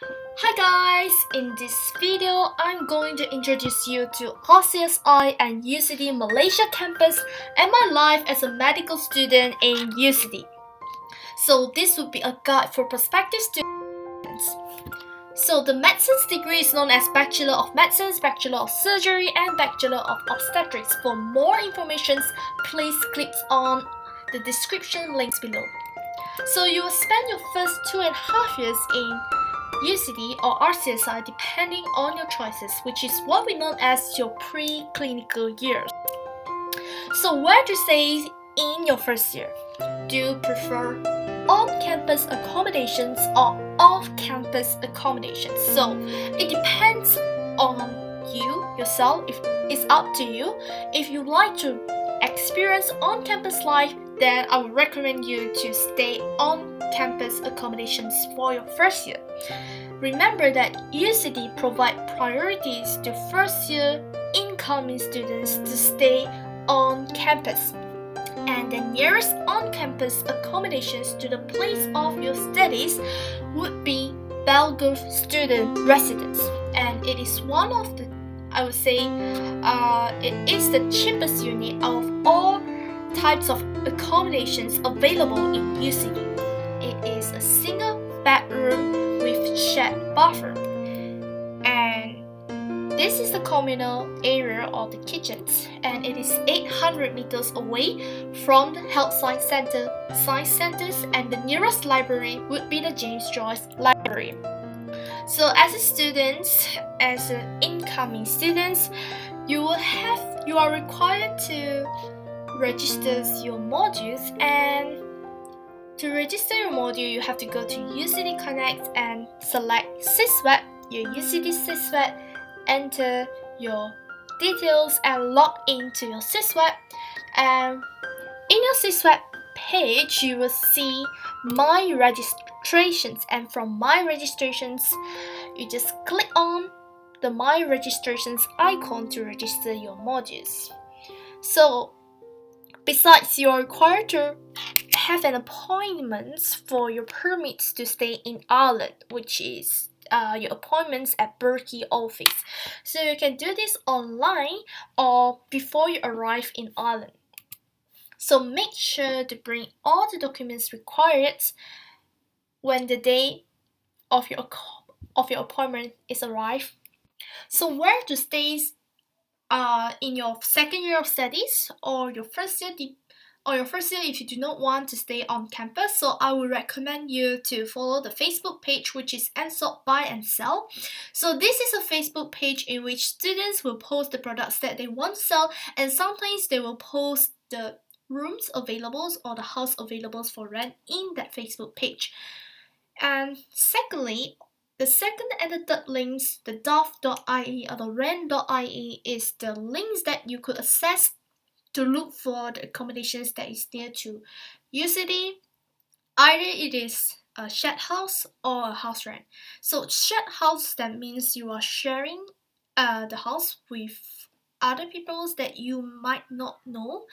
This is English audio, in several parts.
Hi guys! In this video, I'm going to introduce you to RCSI and UCD Malaysia campus and my life as a medical student in UCD. So this would be a guide for prospective students. So the medicines degree is known as Bachelor of Medicine, Bachelor of Surgery and Bachelor of Obstetrics. For more information, please click on the description links below. So you will spend your first 2.5 years in UCD or RCSI depending on your choices, which is what we know as your pre-clinical years. So where to stay in your first year? Do you prefer on-campus accommodations or off-campus accommodations? So it depends on you yourself. If it's up to you. If you like to experience on-campus life, then I would recommend you to stay on campus accommodations for your first year. Remember that UCD provide priorities to first year incoming students to stay on campus, and the nearest on-campus accommodations to the place of your studies would be Belgrove Student Residence, and it is one of the, I would say, it is the cheapest unit of all types of accommodations available in UCD. It is a single bedroom with shared bathroom, and this is the communal area of the kitchens, and it is 800 meters away from the health science centers, and the nearest library would be the James Joyce Library. So as a student, as an incoming students, you are required to register your modules, and to register your module you have to go to UCD Connect and select SysWeb, your UCD SysWeb, enter your details and log into your SysWeb, and in your SysWeb page you will see my registrations, and from my registrations you just click on the my registrations icon to register your modules. So besides, you are required to have an appointment for your permits to stay in Ireland, which is your appointments at Berkey office. So you can do this online or before you arrive in Ireland. So make sure to bring all the documents required when the day of your appointment is arrived. So where to stay in your second year of studies or your first year if you do not want to stay on campus. So I would recommend you to follow the Facebook page, which is MSOP Buy and Sell. So this is a Facebook page in which students will post the products that they want to sell, and sometimes they will post the rooms available or the house available for rent in that Facebook page. And secondly, the second and the third links, the dove.ie or the rent.ie, is the links that you could access to look for the accommodations that is near to UCD. Either it is a shared house or a house rent. So shared house, that means you are sharing the house with other people that you might not know,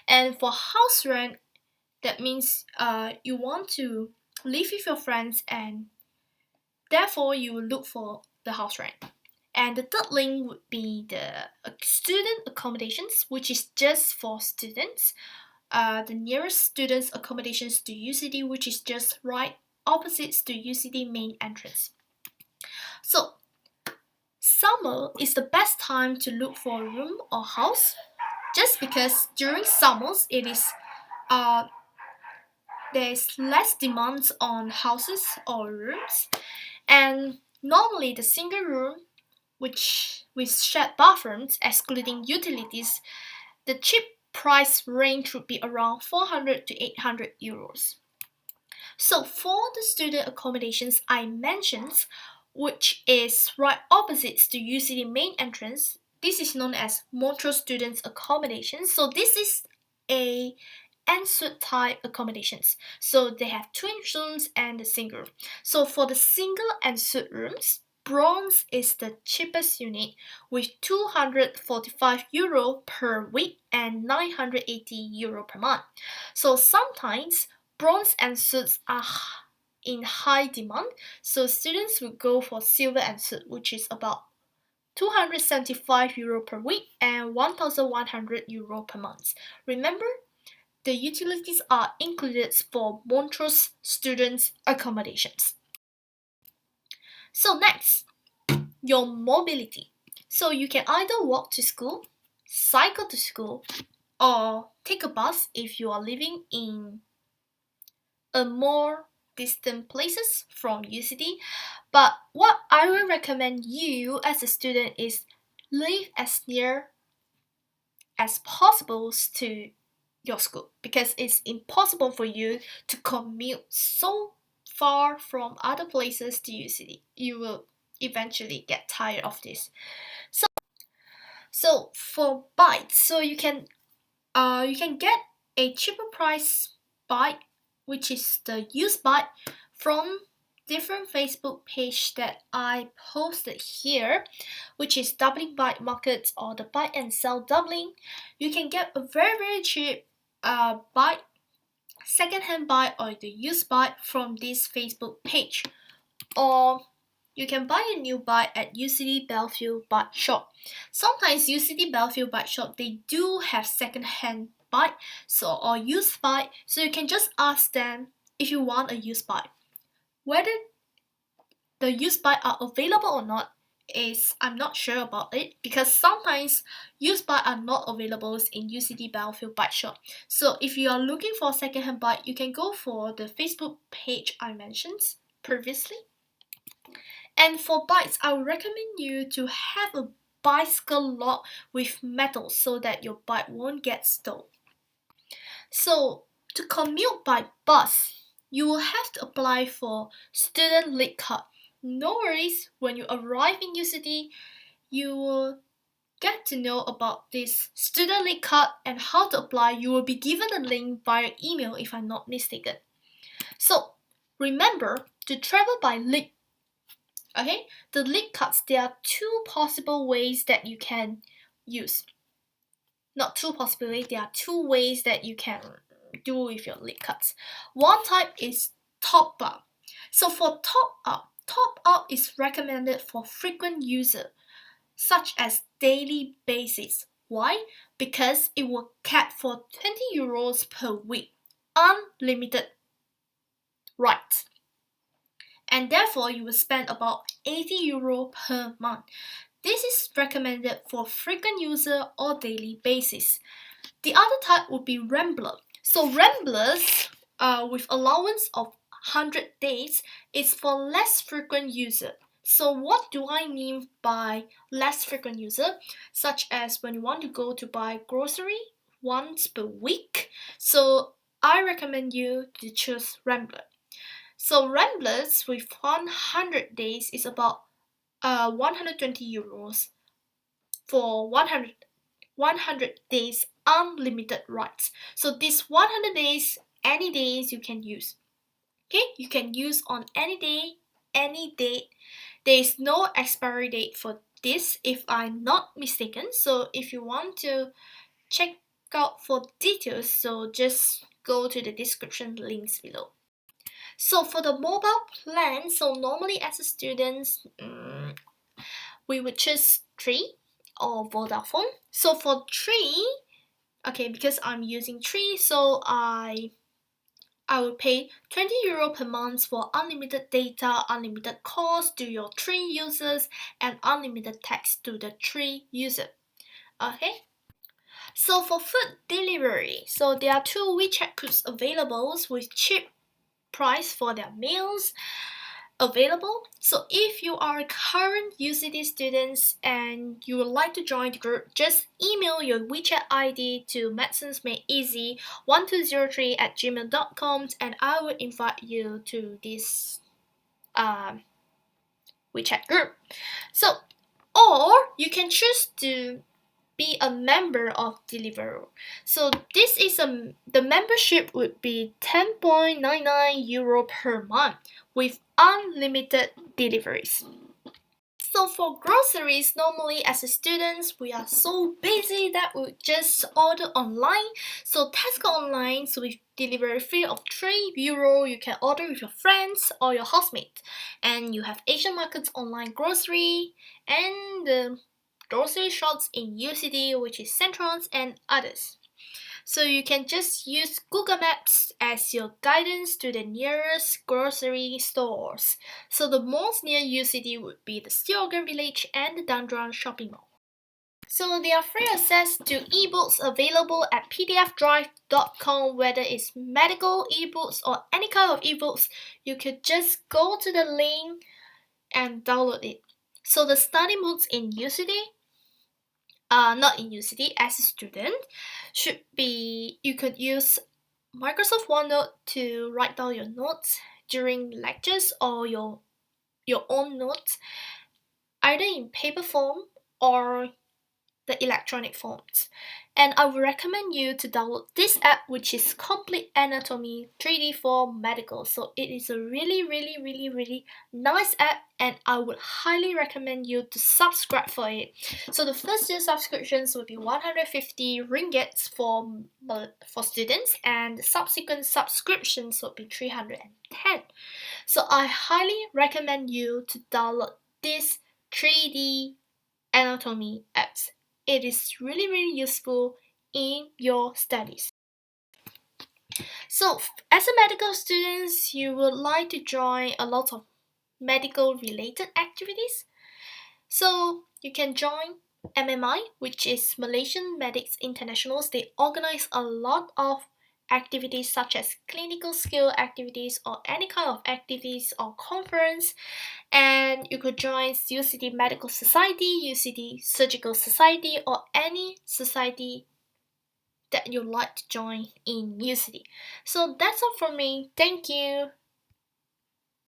and for house rent, that means you want to live with your friends, and therefore you will look for the house rent. And the third link would be the student accommodations, which is just for students. The nearest students accommodations to UCD, which is just right opposite to UCD main entrance. So summer is the best time to look for a room or house, just because during summers it is there's less demands on houses or rooms, and normally the single room, which with shared bathrooms excluding utilities, the cheap price range would be around 400 to 800 euros. So for the student accommodations I mentioned, which is right opposite to UCD main entrance, this is known as MONTROSE students accommodation. So this is a en-suite type accommodations. So they have twin rooms and a single room. So for the single en-suite rooms, bronze is the cheapest unit with 245 euro per week and 980 euro per month. So sometimes bronze en-suites are in high demand, so students will go for silver and suit, which is about €275 per week and €1,100 per month. Remember, the utilities are included for MONTROSE students' accommodations. So next, your mobility. So you can either walk to school, cycle to school, or take a bus if you are living in a more distant places from UCD. But what I will recommend you as a student is live as near as possible to your school, because it's impossible for you to commute so far from other places to UCD. You will eventually get tired of this. So for bikes, so you can get a cheaper price bike, which is the used bike, from different Facebook page that I posted here, which is Doubling Bike Markets or the Buy and Sell Doubling. You can get a very cheap bike, second-hand bike or the used bike from this Facebook page, or you can buy a new bike at UCD Bellevue Bike Shop. Sometimes UCD Bellevue Bike Shop, they do have second-hand bike, or used bike, so you can just ask them if you want a used bike. Whether the used bike are available or not I'm not sure about it, because sometimes used bike are not available in UCD Bellevue Bike Shop. So if you are looking for a second-hand bike, you can go for the Facebook page I mentioned previously. And for bikes, I would recommend you to have a bicycle lock with metal so that your bike won't get stolen. So to commute by bus, you will have to apply for student lead card. No worries, when you arrive in UCD, you will get to know about this student lead card and how to apply. You will be given a link via email if I'm not mistaken. So remember to travel by lead. Okay, the lead cards, there are two possible ways that you can use. Not two possibilities, there are two ways that you can do with your lead cards. One type is top up. So for top up is recommended for frequent user, such as daily basis. Why? Because it will cap for €20 per week, unlimited rights. And therefore you will spend about €80 per month. This is recommended for frequent user or daily basis. The other type would be Rambler. So Ramblers with allowance of 100 days is for less frequent user. So what do I mean by less frequent user? Such as when you want to go to buy grocery once per week. So I recommend you to choose Rambler. So Ramblers with 100 days is about €120 for 100 days unlimited rights. So this 100 days, any days you can use. Okay, you can use on any day, any date. There is no expiry date for this if I'm not mistaken. So if you want to check out for details, so just go to the description links below. So for the mobile plan, so normally as a student, we would choose 3 or Vodafone. So for 3, okay, because I'm using 3, so I will pay €20 per month for unlimited data, unlimited calls to your 3 users, and unlimited text to the 3 users. Okay. So for food delivery, so there are 2 WeChat groups available with cheap price for their meals available. So if you are a current UCD students and you would like to join the group, just email your WeChat ID to medicinesmadeeasy1203@gmail.com and I will invite you to this WeChat group. So, or you can choose to be a member of Deliveroo. So this is the membership would be €10.99 per month with unlimited deliveries. So for groceries, normally as a students, we are so busy that we just order online. So Tesco online, so we deliver free of €3. You can order with your friends or your housemate. And you have Asian markets online grocery and the grocery shops in UCD, which is Centrons and others. So you can just use Google Maps as your guidance to the nearest grocery stores. So the malls near UCD would be the Stiogan Village and the Dundrum Shopping Mall. So there are free access to ebooks available at pdfdrive.com, whether it's medical ebooks or any kind of ebooks. You could just go to the link and download it. So the study modes in UCD, not in UCD, as a student, should be you could use Microsoft OneNote to write down your notes during lectures or your own notes, either in paper form or the electronic forms. And I would recommend you to download this app, which is Complete Anatomy 3D for Medical. So it is a really nice app, and I would highly recommend you to subscribe for it. So the first year subscriptions will be 150 ringgits for students, and the subsequent subscriptions will be 310. So I highly recommend you to download this 3D anatomy apps. It is really useful in your studies. So as a medical student, you would like to join a lot of medical related activities. So you can join MMI, which is Malaysian Medics Internationals. They organize a lot of activities such as clinical skill activities or any kind of activities or conference. And you could join UCD Medical Society, UCD Surgical Society, or any society that you'd like to join in UCD. So that's all from me. Thank you.